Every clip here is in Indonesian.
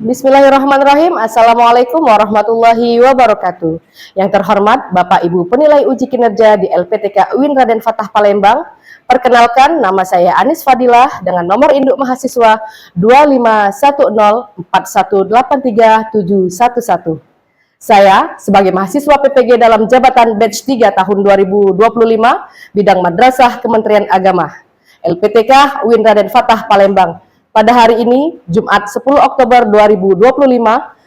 Bismillahirrahmanirrahim. Assalamualaikum warahmatullahi wabarakatuh. Yang terhormat Bapak Ibu penilai uji kinerja di LPTK UIN Raden Fatah Palembang. Perkenalkan, nama saya Anis Fadilah dengan nomor induk mahasiswa 251041837111. Saya sebagai mahasiswa PPG dalam jabatan batch 3 tahun 2025 bidang Madrasah Kementerian Agama LPTK UIN Raden Fatah Palembang. Pada hari ini, Jumat 10 Oktober 2025,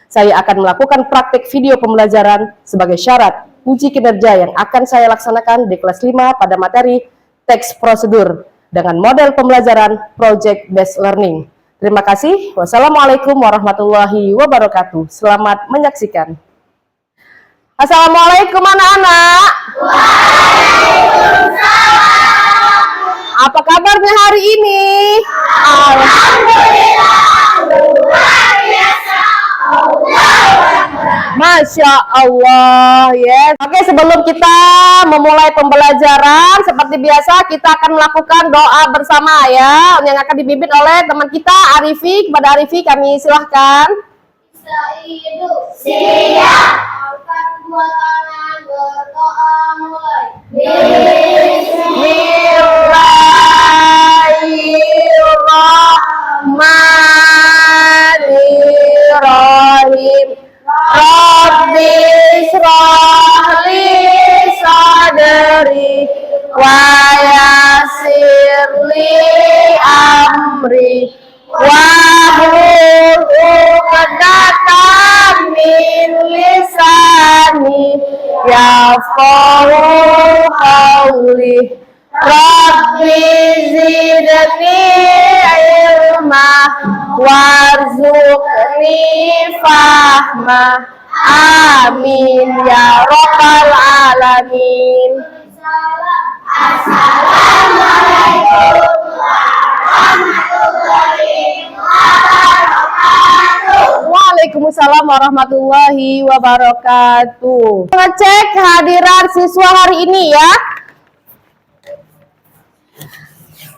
saya akan melakukan praktik video pembelajaran sebagai syarat uji kinerja yang akan saya laksanakan di kelas 5 pada materi teks prosedur dengan model pembelajaran Project Based Learning. Terima kasih. Wassalamualaikum warahmatullahi wabarakatuh. Selamat menyaksikan. Assalamualaikum anak-anak. Waalaikumsalam. Apa kabarnya hari ini? Alhamdulillah, luar biasa. Masya Allah, yes. Oke, sebelum kita memulai pembelajaran, seperti biasa kita akan melakukan doa bersama ya, yang akan dipimpin oleh teman kita Arifi. Kepada Arifi kami silahkan. Siap. Angkat dua tangan, berdoa mulai. Bismillahirrahmanirrahim. Rabbi shrah li sadri wa yassir li amri wahlul 'uqdatam min lisani yafqahu qawli. Rabbi zidni ilma warzuqni fahma. Amin ya rabbal alamin. Assalamualaikum warahmatullahi wabarakatuh. Waalaikumsalam warahmatullahi wabarakatuh. Ngecek kehadiran siswa hari ini ya.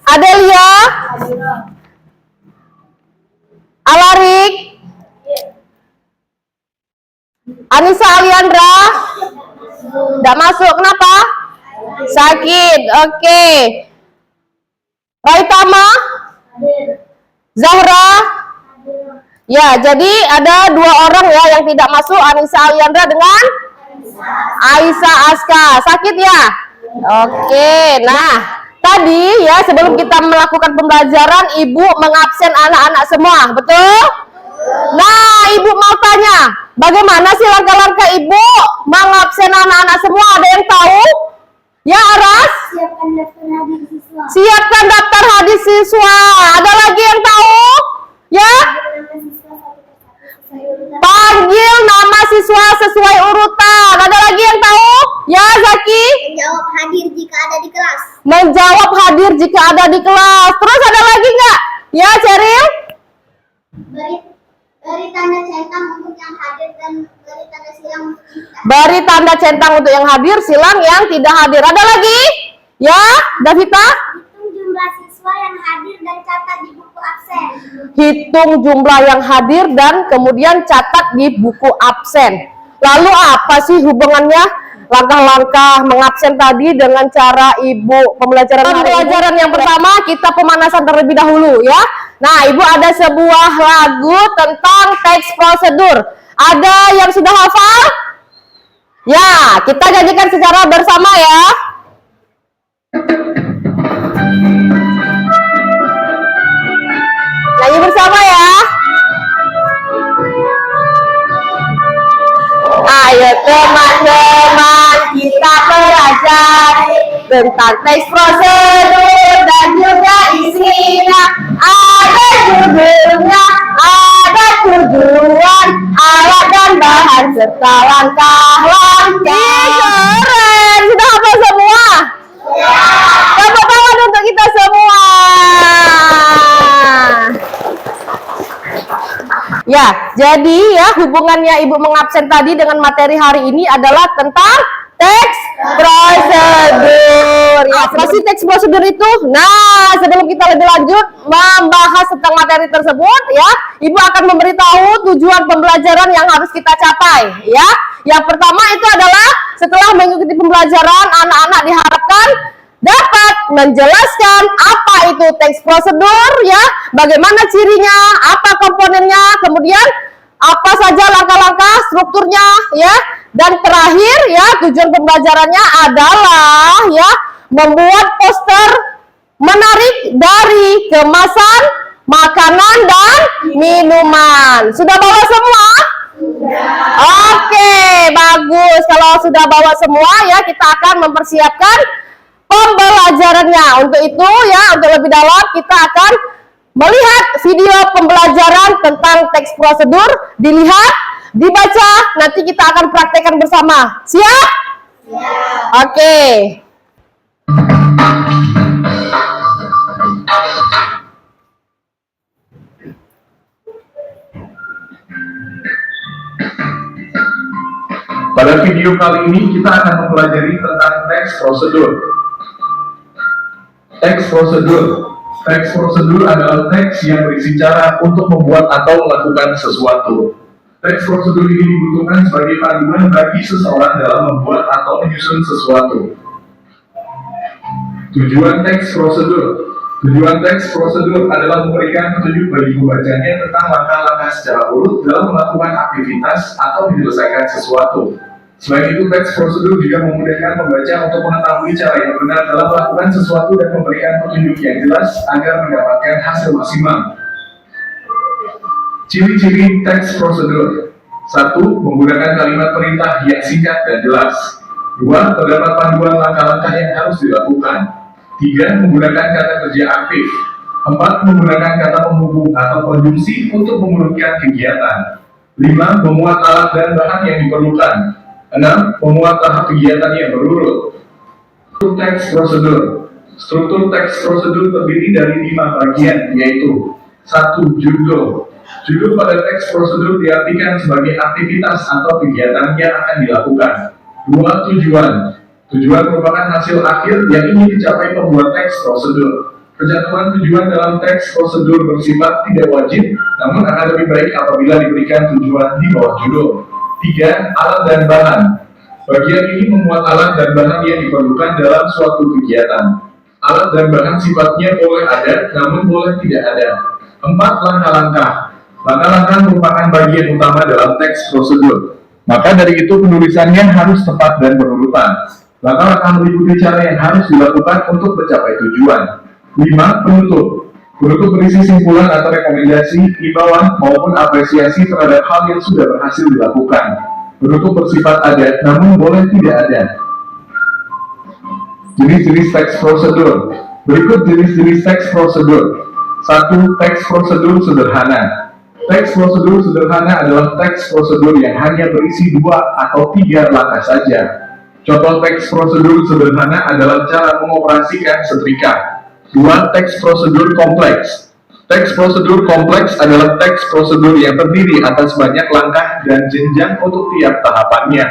Adelia, Alarik, Anissa Aliandra, tidak masuk, kenapa? Sakit, oke. Raitama, Zahra, ya, jadi ada dua orang ya yang tidak masuk, Anissa Aliandra dengan Aisyah Aska. Sakit ya? Oke, nah. Tadi ya sebelum kita melakukan pembelajaran, Ibu mengabsen anak-anak semua, betul? Nah, Ibu mau tanya, bagaimana sih langkah-langkah Ibu mengabsen anak-anak semua? Ada yang tahu? Ya, Aras? Siapkan daftar hadis siswa. Ada lagi yang tahu? Ya? Panggil nama siswa sesuai urutan. Ada lagi yang tahu? Ya, Zaki? Menjawab hadir jika ada di kelas. Menjawab hadir jika ada di kelas. Terus ada lagi nggak? Ya, Ceril? Beri tanda centang untuk yang hadir dan beri tanda silang untuk yang tidak. Beri tanda centang untuk yang hadir, silang yang tidak hadir. Ada lagi? Ya, Davita? Hitung jumlah siswa yang hadir dan catat di buku absen. Hitung jumlah yang hadir dan kemudian catat di buku absen. Lalu apa sih hubungannya langkah-langkah mengabsen tadi dengan cara Ibu pembelajaran hari ini? Pembelajaran yang pertama kita pemanasan terlebih dahulu ya. Nah, Ibu ada sebuah lagu tentang teks prosedur. Ada yang sudah hafal? Ya, kita nyanyikan secara bersama ya. Nyanyi bersama ya. Ayo teman-teman kita pelajari tentang teks prosedur dan juga isinya. Ada judulnya, ada tujuan, alat dan bahan serta langkah-langkah. Keren, sudah hafal semua? Ya. Tepuk tangan untuk kita semua. Ya, jadi ya hubungannya Ibu mengabsen tadi dengan materi hari ini adalah tentang teks prosedur Apa sih teks prosedur itu? Nah, sebelum kita lebih lanjut membahas tentang materi tersebut, ya, Ibu akan memberitahu tujuan pembelajaran yang harus kita capai, ya. Yang pertama itu adalah setelah mengikuti pembelajaran, anak-anak diharapkan dapat menjelaskan apa itu teks prosedur, ya, bagaimana cirinya, apa komponennya, kemudian apa saja langkah-langkah strukturnya, ya, dan terakhir, ya, tujuan pembelajarannya adalah, ya, membuat poster menarik dari kemasan makanan dan minuman. Sudah bawa semua? Oke, bagus. Kalau sudah bawa semua, ya, kita akan mempersiapkan pembelajarannya. Untuk itu, ya, untuk lebih dalam kita akan melihat video pembelajaran tentang teks prosedur, dilihat, dibaca, nanti kita akan praktekkan bersama. Siap? Oke. Pada video kali ini kita akan mempelajari tentang teks prosedur. Teks prosedur. Teks prosedur adalah teks yang berisi cara untuk membuat atau melakukan sesuatu. Teks prosedur ini dibutuhkan sebagai panduan bagi seseorang dalam membuat atau menyusun sesuatu. Tujuan teks prosedur. Tujuan teks prosedur adalah memberikan petunjuk bagi pembacanya tentang langkah-langkah secara urut dalam melakukan aktivitas atau menyelesaikan sesuatu. Selain itu, teks prosedur juga memudahkan pembaca untuk mengetahui cara yang benar dalam melakukan sesuatu dan memberikan petunjuk yang jelas agar mendapatkan hasil maksimal. Ciri-ciri teks prosedur. 1. Menggunakan kalimat perintah yang singkat dan jelas. 2. Terdapat panduan langkah-langkah yang harus dilakukan. 3. Menggunakan kata kerja aktif. 4. Menggunakan kata penghubung atau konjungsi untuk memurutkan kegiatan. 5. Memuat alat dan bahan yang diperlukan. 6. Memuat tahap kegiatan yang berurut. Struktur teks prosedur. Struktur teks prosedur terdiri dari 5 bagian, yaitu 1. Judul. Judul pada teks prosedur diartikan sebagai aktivitas atau kegiatan yang akan dilakukan. 2. Tujuan. Tujuan merupakan hasil akhir yang ingin dicapai pembuat teks prosedur. Pencantuman tujuan dalam teks prosedur bersifat tidak wajib, namun akan lebih baik apabila diberikan tujuan di bawah judul. 3. Alat dan bahan. Bagian ini memuat alat dan bahan yang diperlukan dalam suatu kegiatan. Alat dan bahan sifatnya boleh ada, namun boleh tidak ada. 4. Langkah-langkah. Langkah-langkah merupakan bagian utama dalam teks prosedur. Maka dari itu penulisannya harus tepat dan berurutan. Langkah-langkah meliputi cara yang harus dilakukan untuk mencapai tujuan. 5. Penutup. Penutup berisi simpulan atau rekomendasi, imbauan maupun apresiasi terhadap hal yang sudah berhasil dilakukan. Penutup bersifat ada, namun boleh tidak ada. Jenis-jenis teks prosedur. Berikut jenis-jenis teks prosedur. 1. Teks prosedur sederhana. Teks prosedur sederhana adalah teks prosedur yang hanya berisi 2 atau 3 langkah saja. Contoh teks prosedur sederhana adalah cara mengoperasikan setrika. 2. Teks prosedur kompleks. Teks prosedur kompleks adalah teks prosedur yang terdiri atas banyak langkah dan jenjang untuk tiap tahapannya.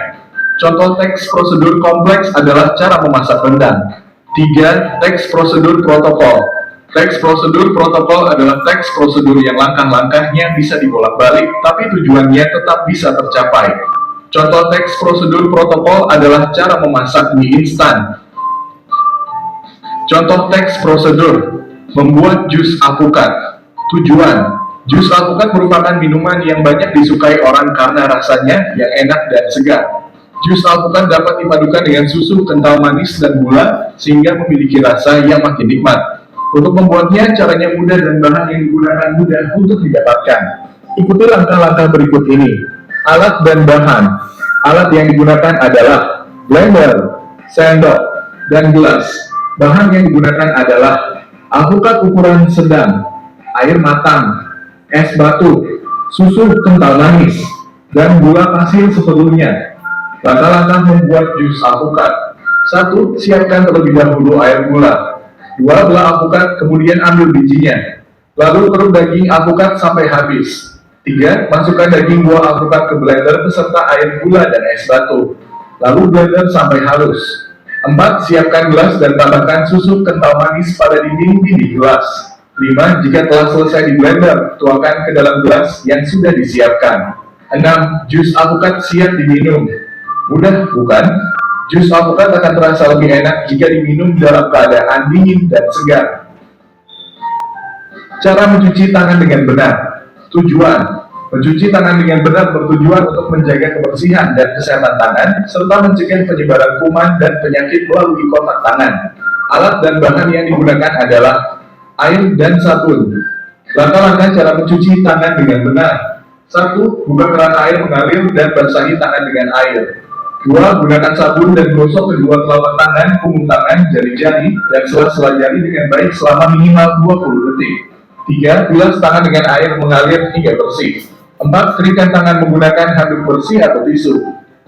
Contoh teks prosedur kompleks adalah cara memasak rendang. 3. Teks prosedur protokol. Teks prosedur protokol adalah teks prosedur yang langkah-langkahnya bisa dibolak-balik, tapi tujuannya tetap bisa tercapai. Contoh teks prosedur protokol adalah cara memasak mie instan. Contoh teks prosedur, membuat jus alpukat. Tujuan, jus alpukat merupakan minuman yang banyak disukai orang karena rasanya yang enak dan segar. Jus alpukat dapat dipadukan dengan susu kental manis dan gula, sehingga memiliki rasa yang makin nikmat. Untuk membuatnya, caranya mudah dan bahan yang digunakan mudah untuk didapatkan. Ikuti langkah-langkah berikut ini. Alat dan bahan. Alat yang digunakan adalah blender, sendok, dan gelas. Bahan yang digunakan adalah alpukat ukuran sedang, air matang, es batu, susu kental manis, dan gula pasir seperlunya. Langkah-langkah membuat jus alpukat. 1. Siapkan terlebih dahulu air gula. 2. Belah alpukat, kemudian ambil bijinya. Lalu keruk daging alpukat sampai habis. 3. Masukkan daging buah alpukat ke blender beserta air gula dan es batu. Lalu blender sampai halus. 4. Siapkan gelas dan tambahkan susu kental manis pada dinding gelas. 5. Jika telah selesai di blender, tuangkan ke dalam gelas yang sudah disiapkan. 6. Jus alpukat siap diminum. Mudah, bukan? Jus alpukat akan terasa lebih enak jika diminum dalam keadaan dingin dan segar. Cara mencuci tangan dengan benar. Tujuan: mencuci tangan dengan benar bertujuan untuk menjaga kebersihan dan kesehatan tangan, serta mencegah penyebaran kuman dan penyakit melalui kontak tangan. Alat dan bahan yang digunakan adalah air dan sabun. Langkah-langkah cara mencuci tangan dengan benar. 1. Buka keran air mengalir dan basahi tangan dengan air. 2. Gunakan sabun dan gosok kedua telapak tangan, punggung tangan, jari-jari, dan sela-sela jari dengan baik selama minimal 20 detik. 3. Bilas tangan dengan air mengalir hingga bersih. 4. Keringkan tangan menggunakan handuk bersih atau tisu.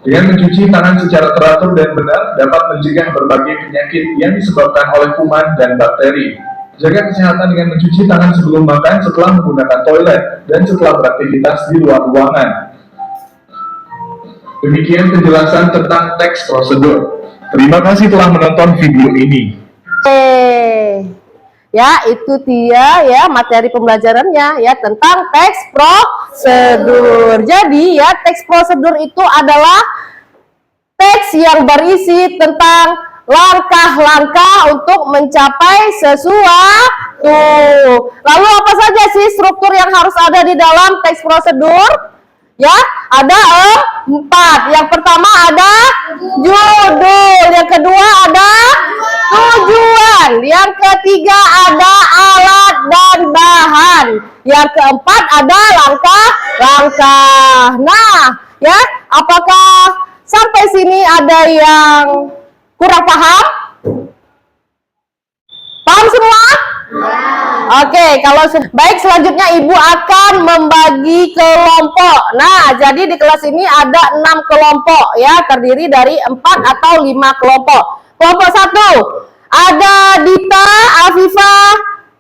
Dengan mencuci tangan secara teratur dan benar dapat mencegah berbagai penyakit yang disebabkan oleh kuman dan bakteri. Jaga kesehatan dengan mencuci tangan sebelum makan, setelah menggunakan toilet, dan setelah beraktivitas di luar ruangan. Demikian penjelasan tentang teks prosedur. Terima kasih telah menonton video ini. Ya, itu dia ya materi pembelajarannya ya tentang teks prosedur. Jadi ya teks prosedur itu adalah teks yang berisi tentang langkah-langkah untuk mencapai sesuatu. Lalu apa saja sih struktur yang harus ada di dalam teks prosedur? Ya, ada 4. Yang pertama ada judul, yang kedua ada tujuan, yang ketiga ada alat dan bahan, yang keempat ada langkah-langkah. Nah, ya, apakah sampai sini ada yang kurang paham? Paham semua? Oke, kalau baik, selanjutnya Ibu akan membagi kelompok. Nah, jadi di kelas ini ada 6 kelompok ya, terdiri dari 4 atau 5 kelompok. Kelompok 1 ada Dita, Afifah,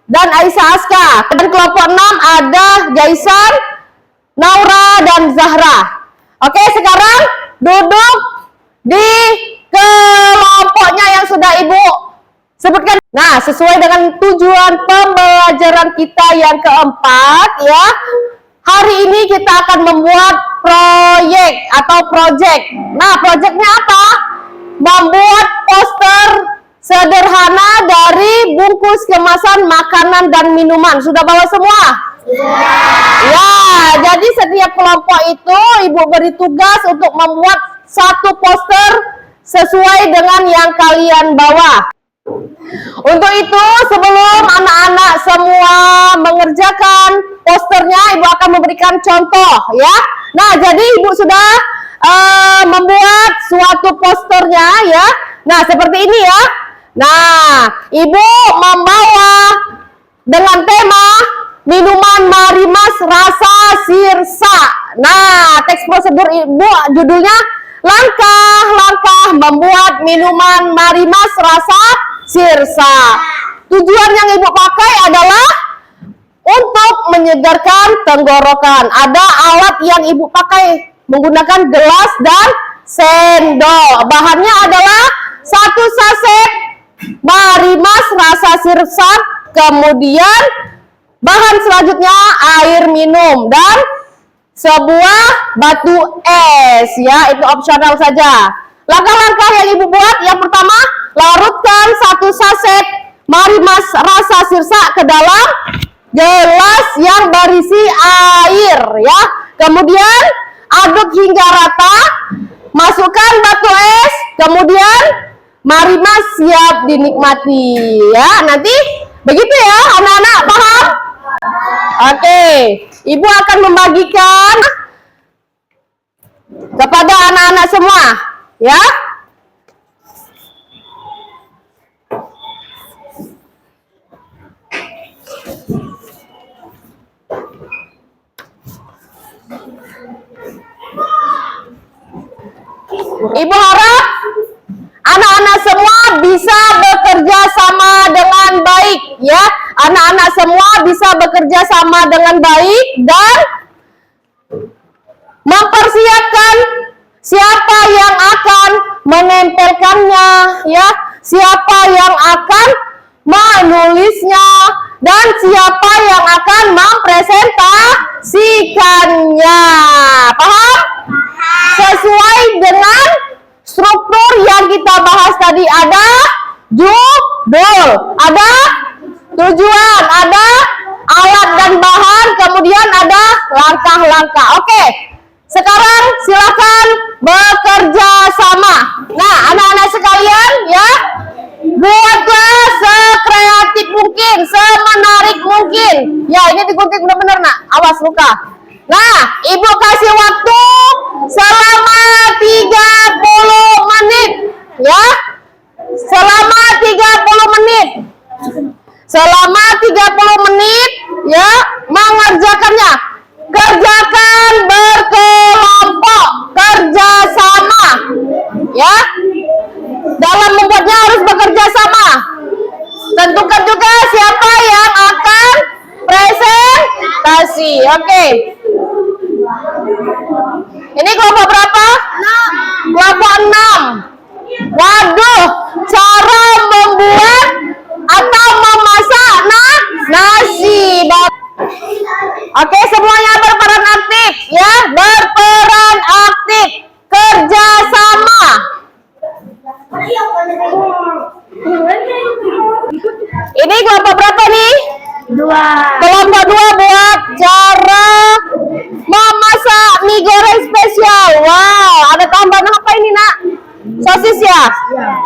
dan Aisyah Aska. Dan kelompok 6 ada Jaisan, Naura, dan Zahra. Oke, sekarang duduk di kelompoknya yang sudah Ibu sebutkan. Nah, sesuai dengan tujuan pembelajaran kita yang keempat ya, hari ini kita akan membuat proyek atau project. Nah, projectnya apa? Membuat poster sederhana dari bungkus kemasan makanan dan minuman. Sudah bawa semua? Ya, jadi setiap kelompok itu Ibu beri tugas untuk membuat satu poster sesuai dengan yang kalian bawa. Untuk itu, sebelum anak-anak semua mengerjakan posternya, Ibu akan memberikan contoh ya. Nah, jadi Ibu sudah membuat suatu posternya ya. Nah, seperti ini ya. Nah, Ibu membawa dengan tema minuman Marimas rasa sirsa. Nah, teks prosedur Ibu judulnya langkah-langkah membuat minuman Marimas rasa sirsa. Tujuan yang Ibu pakai adalah untuk menyegarkan tenggorokan. Ada alat yang Ibu pakai menggunakan gelas dan sendok. Bahannya adalah 1 saset Marimas rasa sirsa, kemudian bahan selanjutnya air minum dan sebuah batu es ya, itu opsional saja. Langkah-langkah yang Ibu buat, yang pertama, larutkan 1 saset Marimas rasa sirsa ke dalam gelas yang berisi air ya. Kemudian aduk hingga rata, masukkan batu es, kemudian Marimas siap dinikmati ya. Nanti begitu ya anak-anak, paham? Oke, Ibu akan membagikan kepada anak-anak semua ya. Ibu harap anak-anak semua bisa bekerja sama dengan baik ya. Anak-anak semua bisa bekerja sama dengan baik dan mempersiapkan siapa yang akan menempelkannya, ya. Siapa yang akan menulisnya dan siapa yang akan mempresentasikannya. Paham? Sesuai dengan struktur yang kita bahas tadi, ada judul, ada tujuan, ada alat dan bahan, kemudian ada langkah-langkah. Oke, sekarang silakan bekerja sama. Nah, anak-anak sekalian, ya, buatlah sekreatif mungkin, semenarik mungkin. Ya, ini digunting benar-benar, nak. Awas luka. Nah, ibu kasih waktu selama 30 menit, ya. Selama 30 menit. Selama 30 menit, ya, mengerjakannya. Kerjakan berkelompok, kerja sama, ya. Dalam membuatnya harus bekerja sama. Tentukan juga siapa yang akan presentasi. Oke. Ini kelompok berapa? 6. Kelompok 6. Waduh, cara membuat atau memasak nasi. Oke, semuanya berperan aktif, ya, berperan aktif, kerja sama. Ini kelompok berapa nih? 2. Kelompok 2 buat cara memasak mie goreng spesial. Wow, ada tambahan apa ini, nak? Sosis ya?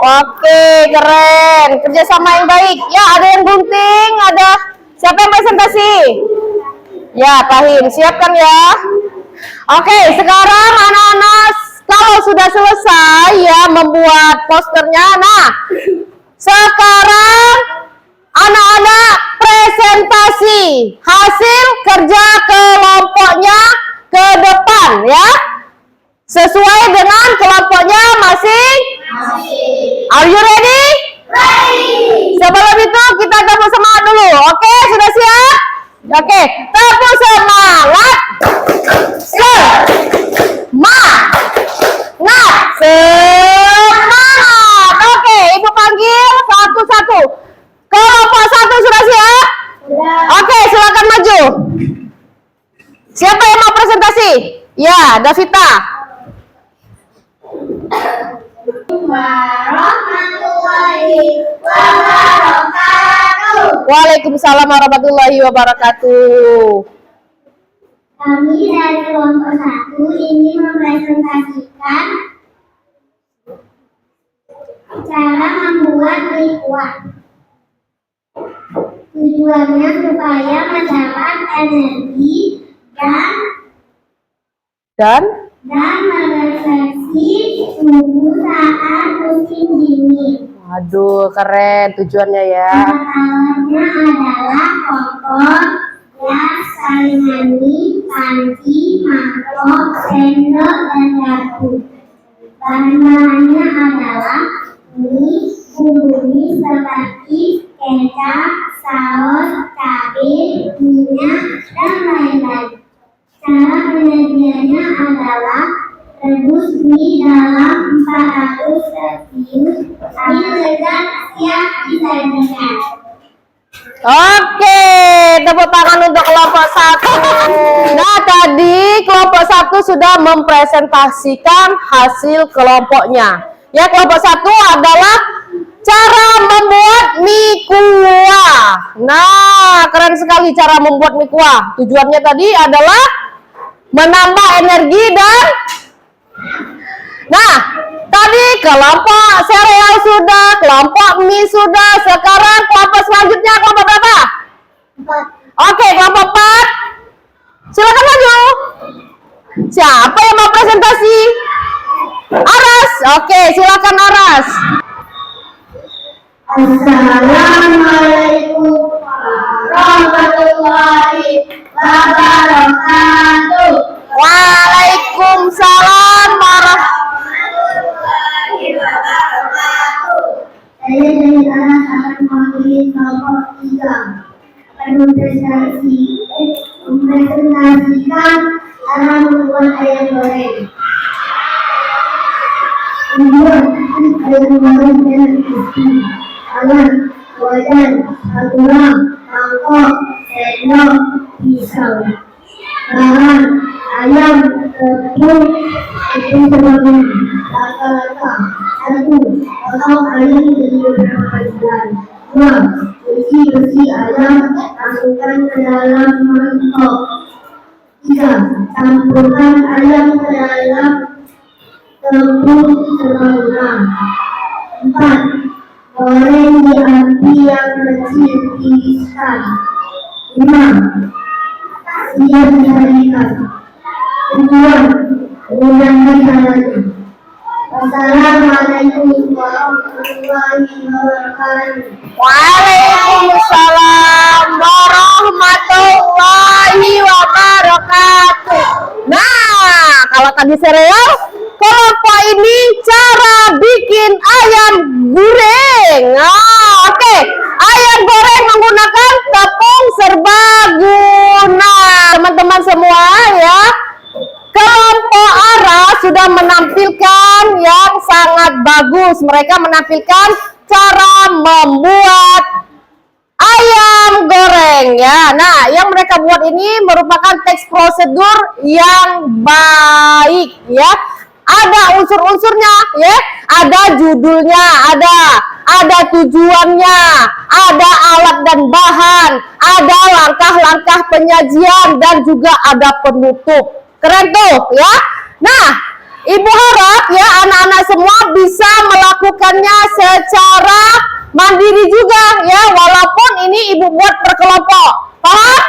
Oke, keren. Kerjasama yang baik. Ya, ada yang gunting, ada siapa yang presentasi? Ya, Pahim, siapkan ya. Oke, sekarang anak-anak kalau sudah selesai ya membuat posternya, nah sekarang anak-anak presentasi hasil kerja kelompoknya ke depan, ya, sesuai dengan kelompoknya masing. Are you ready? Ready. Sebelum itu kita tepuk semangat dulu. Oke, sudah siap? Oke, tepuk semangat. Semangat. Oke, ibu panggil satu-satu. Kelompok 1 sudah siap? Oke, silakan maju. Siapa yang mau presentasi? Ya, Davita. Waalaikumsalam warahmatullahi wabarakatuh. Kami dari kelompok 1 ingin mempresentasikan cara membuat mie kuah. Tujuannya supaya mendapat energi dan merefleksi tubuh saat musim dingin. Waduh, keren tujuannya ya. Alat-alatnya adalah kompor, gas, saringan mie, panci, mangkok, sendok, dan garpu. Bahan-bahannya adalah mie, bumbu mie seperti kecap, saus, cabai, minyak, dan lain-lain. Cara penyajiannya adalah rebus mie dalam 400 Celcius. Mie lezat siap disajikan. Oke, tepuk tangan untuk kelompok 1. Nah, tadi kelompok 1 sudah mempresentasikan hasil kelompoknya. Ya, kelompok 1 adalah cara membuat mie kuah. Nah, keren sekali cara membuat mie kuah. Tujuannya tadi adalah menambah energi dan nah, tadi kelompok sereal sudah, kelompok mie sudah. Sekarang kelompok selanjutnya kelompok berapa? 4. Oke, kelompok 4. Silakan maju. Siapa yang mau presentasi? Aras. Oke, silakan Aras. Assalamualaikum warahmatullahi wabarakatuh. Waalaikumsalam warahmatullahi wabarakatuh. Saya dari Aras akan mewakili kelompok 3 akan mempresentasikan cara membuat ayam goreng. spatula, mangkok, sendok, pisau. Bahan ayam, tepung sebagainya. Langkah-langkah. 1. Potong ayam jadi beberapa bagian. 2. Bersih ayam, masukkan ke dalam mangkok. 3. Campurkan ayam ke dalam tepung sebagainya. 4. Goreng di api yang kecil, tiriskan. 5. Siap disajikan. 6. Gunakan caranya. Wassalamualaikum warahmatullahi wabarakatuh. Waalaikumsalam warahmatullahi wabarakatuh. Nah, kalau tadi sereal, kelompok ini cara bikin ayam goreng. Oke. Ayam goreng menggunakan tepung serbaguna. Teman-teman semua ya, kelompok ARA sudah menampilkan yang sangat bagus. Mereka menampilkan cara membuat ayam goreng ya. Nah, yang mereka buat ini merupakan teks prosedur yang baik ya. Ada unsur-unsurnya ya, ada judulnya, ada tujuannya, ada alat dan bahan, ada langkah-langkah penyajian dan juga ada penutup. Keren tuh ya. Nah, Ibu harap ya anak-anak semua bisa melakukannya secara mandiri juga ya, walaupun ini Ibu buat berkelompok. Paham?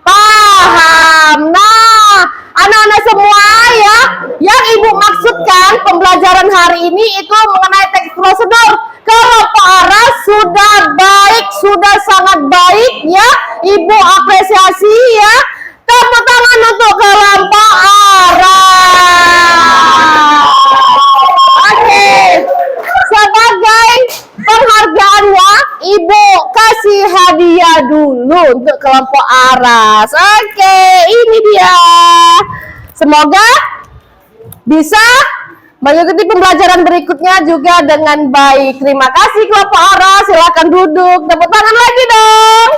Paham. Nah, anak-anak semua ya, yang Ibu maksudkan pembelajaran hari ini itu mengenai teks prosedur. Kelompok ARA sudah baik, sudah sangat baik ya. Ibu apresiasi ya. Tepuk tangan untuk kelompok ARA. Oke. Sebagai penghargaannya, Ibu kasih hadiah dulu untuk kelompok ARAS. Oke, ini dia. Semoga bisa mengikuti pembelajaran berikutnya juga dengan baik. Terima kasih kelompok ARAS. Silakan duduk. Tepuk tangan lagi dong.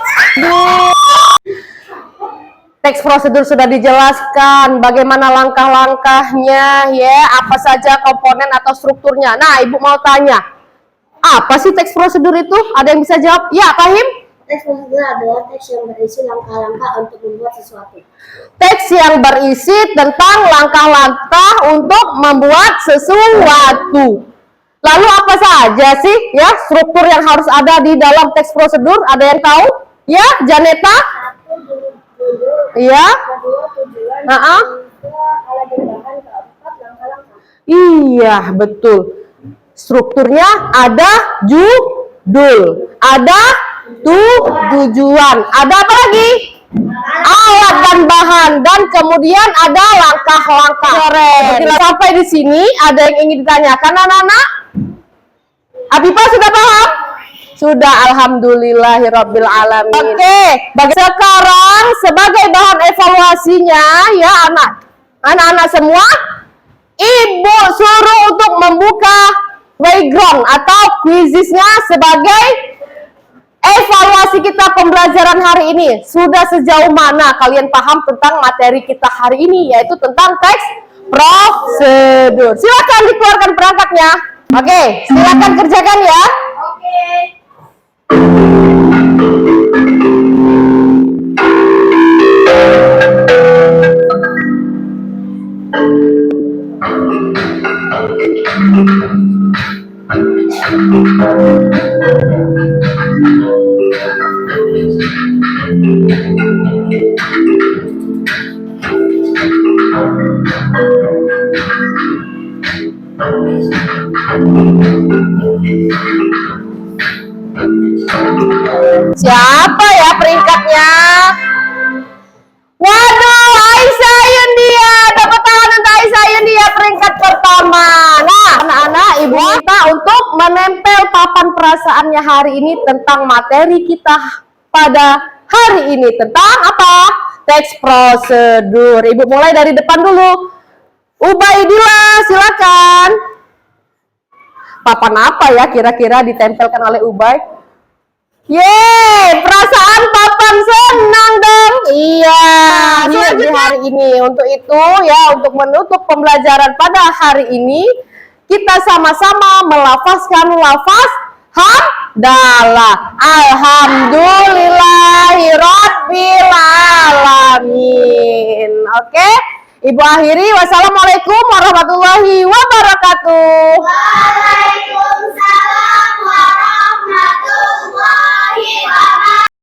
Teks prosedur sudah dijelaskan, bagaimana langkah-langkahnya, ya, apa saja komponen atau strukturnya. Nah, Ibu mau tanya, apa sih teks prosedur itu? Ada yang bisa jawab? Ya, Fahim? Teks prosedur adalah teks yang berisi langkah-langkah untuk membuat sesuatu. Teks yang berisi tentang langkah-langkah untuk membuat sesuatu. Lalu apa saja sih ya struktur yang harus ada di dalam teks prosedur? Ada yang tahu? Ya, Janeta? Iya. Iya, betul. Strukturnya ada judul, ada tujuan, ada apa lagi? Alat dan bahan, dan kemudian ada langkah-langkah. Sampai di sini ada yang ingin ditanyakan anak-anak? Abifah sudah paham? Sudah, alhamdulillahirabbil alamin. Oke, sekarang sebagai bahan evaluasinya ya anak-anak semua, Ibu suruh untuk membuka background atau quizisnya sebagai evaluasi kita pembelajaran hari ini. Sudah sejauh mana kalian paham tentang materi kita hari ini, yaitu tentang teks prosedur. Silakan dikeluarkan perangkatnya. Oke, silakan kerjakan ya. Oke. Siapa ya peringkatnya? Waduh, Aisyah Yundia. Dapat tangan untuk Aisyah Yundia peringkat pertama. Nah, anak-anak, Ibu minta untuk menempel papan perasaannya hari ini tentang materi kita pada hari ini. Tentang apa? Teks prosedur. Ibu mulai dari depan dulu. Ubaidillah, silakan. Papan apa ya kira-kira ditempelkan oleh Ubay? Yeay, perasaan papan senang dong. Iya, di hari ini. Untuk itu ya, untuk menutup pembelajaran pada hari ini, kita sama-sama melafazkan lafaz hamdalah. Alhamdulillahirabbil alamin. Oke? Ibu akhiri, wassalamualaikum warahmatullahi wabarakatuh. Waalaikumsalam warahmatullahi wabarakatuh.